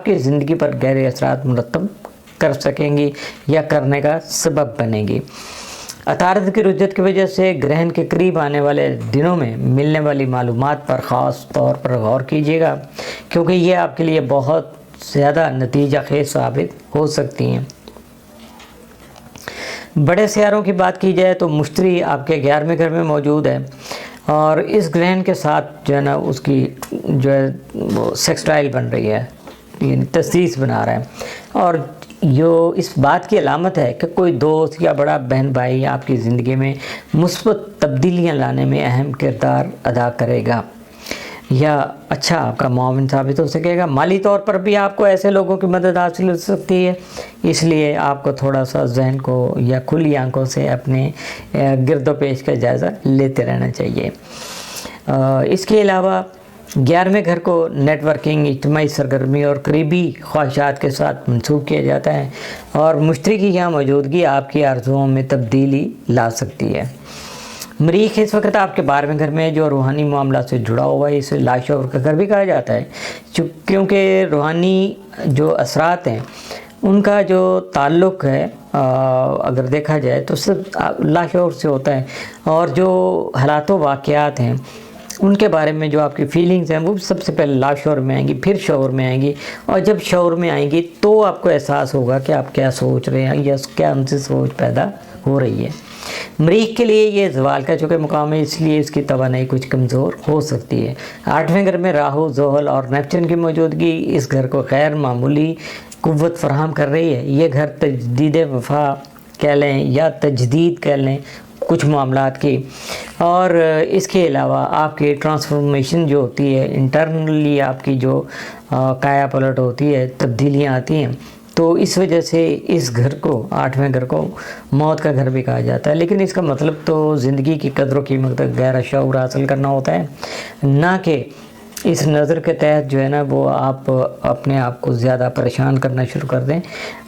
आपकी ज़िंदगी पर गहरे असरात मुरतब कर सकेंगी या करने का सबब बनेगी। अतारद की रुजत की वजह से ग्रहण के करीब आने वाले दिनों में मिलने वाली मालूमात पर ख़ास तौर पर गौर कीजिएगा, क्योंकि ये आपके लिए बहुत ज़्यादा नतीजा खेज साबित हो सकती हैं। बड़े सियारों की बात की जाए तो मुश्तरी आपके 11वें घर में मौजूद है और इस ग्रहण के साथ जो है ना उसकी जो है वो सेक्सटाइल बन रही है, यानी तस्दीस बना रहा है, और जो इस बात की अलामत है कि कोई दोस्त या बड़ा बहन भाई आपकी ज़िंदगी में मुस्बत तब्दीलियाँ लाने में अहम किरदार अदा करेगा या अच्छा आपका मुआविन साबित हो सकेगा। माली तौर पर भी आपको ऐसे लोगों की मदद हासिल हो सकती है, इसलिए आपको थोड़ा सा जहन को या खुली आंखों से अपने गिरदो पेश का जायज़ा लेते रहना चाहिए। इसके अलावा 11वें घर को नेटवर्किंग, इज्तिमाई सरगर्मी और करीबी ख्वाहिशात के साथ मंसूब किया जाता है और मुश्तरी की यहाँ मौजूदगी आपकी आरज़ुओं में तब्दीली ला सकती है। मरीख इस वक्त आपके 12वें घर में जो रूहानी मामला से जुड़ा हुआ है, इसे लाशोर का घर भी कहा जाता है, क्योंकि रूहानी जो असरात हैं उनका जो ताल्लुक़ है अगर देखा जाए तो सब लाशोर से होता है, और जो हालात वाक़यात हैं उनके बारे में जो आपकी फीलिंग्स हैं वो सबसे पहले लाशोर में आएंगी, फिर शऊर में आएंगी, और जब शऊर में आएंगी तो आपको एहसास होगा कि आप क्या सोच रहे हैं या क्या उनसे सोच पैदा हो रही है। मरीख के लिए ये ज़वाल का चूँकि मुकाम है, इसलिए इसकी तवानाई कुछ कमज़ोर हो सकती है। 8वें घर में राहु, ज़ोहल और नेपच्यून की मौजूदगी इस घर को गैर मामूली कुव्वत फराहम कर रही है। ये घर तजदीद वफ़ा कह लें या तजदीद कह लें कुछ मामलात की, और इसके अलावा आपकी ट्रांसफॉर्मेशन जो होती है इंटरनली, आपकी जो काया पलट होती है, तब्दीलियाँ आती हैं, तो इस वजह से इस घर को 8वें घर को मौत का घर भी कहा जाता है। लेकिन इसका मतलब तो ज़िंदगी की कदर कीमत का गहरा शऊर हासिल करना होता है, ना कि इस नज़र के तहत जो है ना वो आप अपने आप को ज़्यादा परेशान करना शुरू कर दें,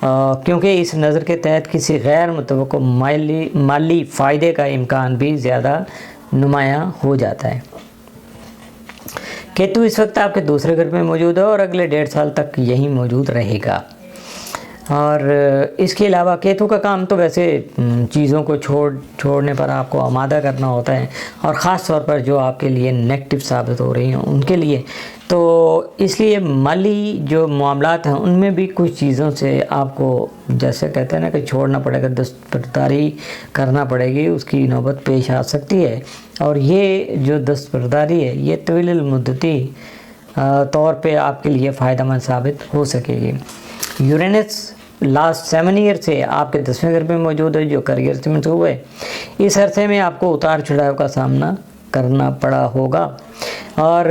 क्योंकि इस नज़र के तहत किसी गैर मुतवक्को माली फ़ायदे का इम्कान भी ज़्यादा नुमायाँ हो जाता है। केतु इस वक्त आपके 2रे घर में मौजूद है और अगले 1.5 साल तक यहीं मौजूद रहेगा। और इसके अलावा केतु का काम तो वैसे चीज़ों को छोड़ने पर आपको आमादा करना होता है, और ख़ास तौर पर जो आपके लिए नेगेटिव साबित हो रही हैं उनके लिए। तो इसलिए माली जो मामलात हैं उनमें भी कुछ चीज़ों से आपको, जैसे कहते हैं ना कि छोड़ना पड़ेगा, दस्तबरदारी करना पड़ेगी, उसकी नौबत पेश आ सकती है। और ये जो दस्तबरदारी है ये तवील मुद्दती तौर पे आपके लिए फ़ायदेमंद साबित हो सकेगी। यूरेनस लास्ट 7 ईयर से आपके 10वें घर में मौजूद है, जो करियर से मंसूब है। इस अरसे में आपको उतार चढ़ाव का सामना करना पड़ा होगा, और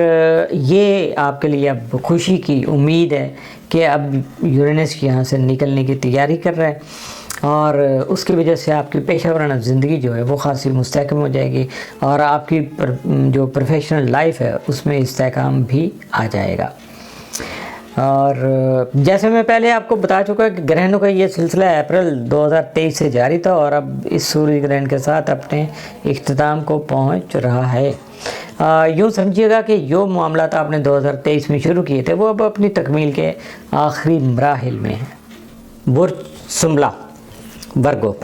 ये आपके लिए अब खुशी की उम्मीद है कि अब यूरेनस यहाँ से निकलने की तैयारी कर रहा है, और उसकी वजह से आपकी पेशा वराना ज़िंदगी जो है वो ख़ासी मुस्तहकम हो जाएगी, और आपकी जो प्रोफेशनल लाइफ है उसमें इस्तेहकाम भी आ जाएगा। और जैसे मैं पहले आपको बता चुका कि ग्रहणों का ये सिलसिला अप्रैल 2023 से जारी था और अब इस सूर्य ग्रहण के साथ अपने इख्तिताम को पहुंच रहा है। यूँ समझिएगा कि जो मामलात आपने 2023 में शुरू किए थे वो अब अपनी तकमील के आखिरी मराहिल में हैं। बुर्ज सुमला वर्गो,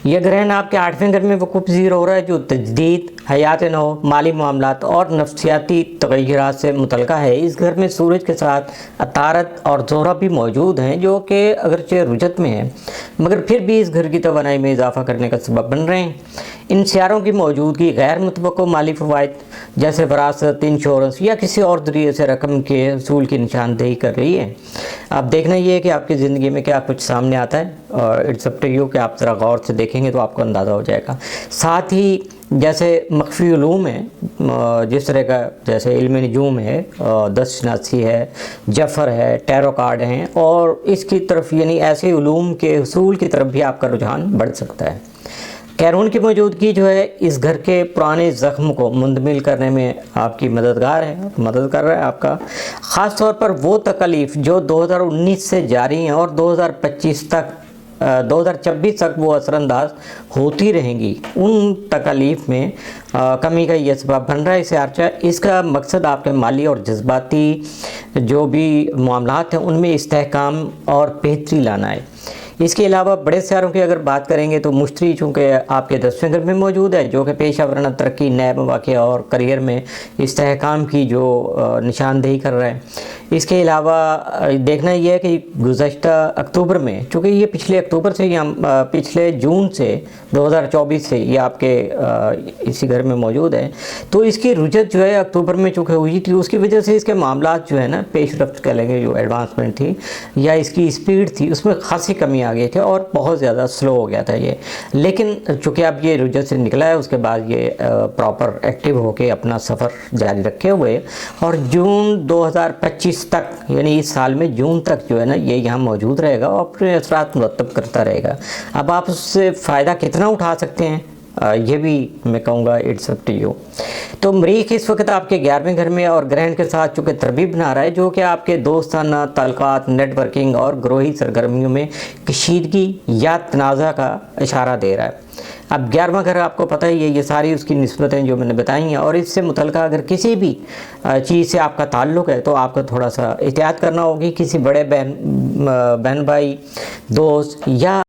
यह ग्रहण आपके 8वें घर में वक़ूफ़ पज़ीर हो रहा है, जो तजदीद, हयात नौ, माली मामलात और नफ्सियाती तग़य्युरात से मुतल्लिक़ है। इस घर में सूरज के साथ अतारत और ज़ोहरा भी मौजूद हैं, जो कि अगरचे रुजत में हैं मगर फिर भी इस घर की तवानाई में इजाफ़ा करने का सबब बन रहे हैं। इन सियारों की मौजूदगी गैर मुतवक्को माली फ़वाइद जैसे वरासत, इंश्योरेंस या किसी और ज़रिए से रकम के असूल की निशानदेही कर रही है। अब देखना ये है कि आपकी ज़िंदगी में क्या कुछ सामने आता है, और इट्स अप टू यू कि आप ज़रा गौर से देखेंगे तो आपको अंदाज़ा हो जाएगा। साथ ही जैसे मख्फी उलूम है, जिस तरह का जैसे इल्म नजूम है, दस्तशनासी है, जफ़र है, टैरो कार्ड हैं, और इसकी तरफ यानी ऐसे उलूम के उसूल की तरफ भी आपका रुझान बढ़ सकता है। कैरून की मौजूदगी जो है इस घर के पुराने ज़ख्म को मुंतमिल करने में आपकी मदद कर रहा है आपका। ख़ास तौर पर वो तकलीफ़ जो 2019 से जारी हैं और 2025 तक 2026 तक वो असरअंदाज होती रहेंगी। उन तकालीफ में कमी का ये सबब बन रहा है इसे आर्चा। इसका मकसद आपके माली और जज्बाती जो भी मामलात हैं उनमें इस्तेहकाम और बेहतरी लाना है। इसके अलावा बड़े सितारों की अगर बात करेंगे तो मुश्तरी चूँकि आपके 10वें घर में मौजूद है, जो कि पेशा वराना तरक्की, नए मौक़े और करियर में इस्तेहकाम की जो निशानदेही कर रहा है। इसके अलावा देखना यह है कि गुज़श्ता अक्टूबर में, चूँकि ये पिछले अक्टूबर से या पिछले जून से 2024 से ये आपके इसी घर में मौजूद है, तो इसकी रुजत जो है अक्टूबर में चूँकि हुई थी, उसकी वजह से इसके मामलात जो है ना पेश रफ्त कह लेंगे, जो एडवांसमेंट थी या इसकी स्पीड थी उसमें खासी कमी आ गए थे और बहुत ज़्यादा स्लो हो गया था ये। लेकिन चूँकि अब ये रुजत से निकला है, उसके बाद ये प्रॉपर एक्टिव होके अपना सफ़र जारी रखे हुए और जून 2025 तक, यानी इस साल में जून तक जो है ना ये यहाँ मौजूद रहेगा और अपने असरात मुरतब करता रहेगा। अब आप उससे फ़ायदा कितना उठा सकते हैं ये भी मैं कहूँगा इट्स अप टू यू। तो मरीख इस वक्त आपके 11वें घर में और ग्रहण के साथ चूँकि तरबीब बना रहा है, जो कि आपके दोस्ताना ताल्लुकात, नेटवर्किंग और ग्रोही सरगर्मियों में कशीदगी या तनाज़ा का इशारा दे रहा है। अब 11वां घर आपको पता ही है, ये सारी उसकी निस्बतें जो मैंने बताई हैं, और इससे मुतल्लिका अगर किसी भी चीज़ से आपका ताल्लुक़ है तो आपको थोड़ा सा एहतियात करना होगी। किसी बड़े बहन भाई, दोस्त या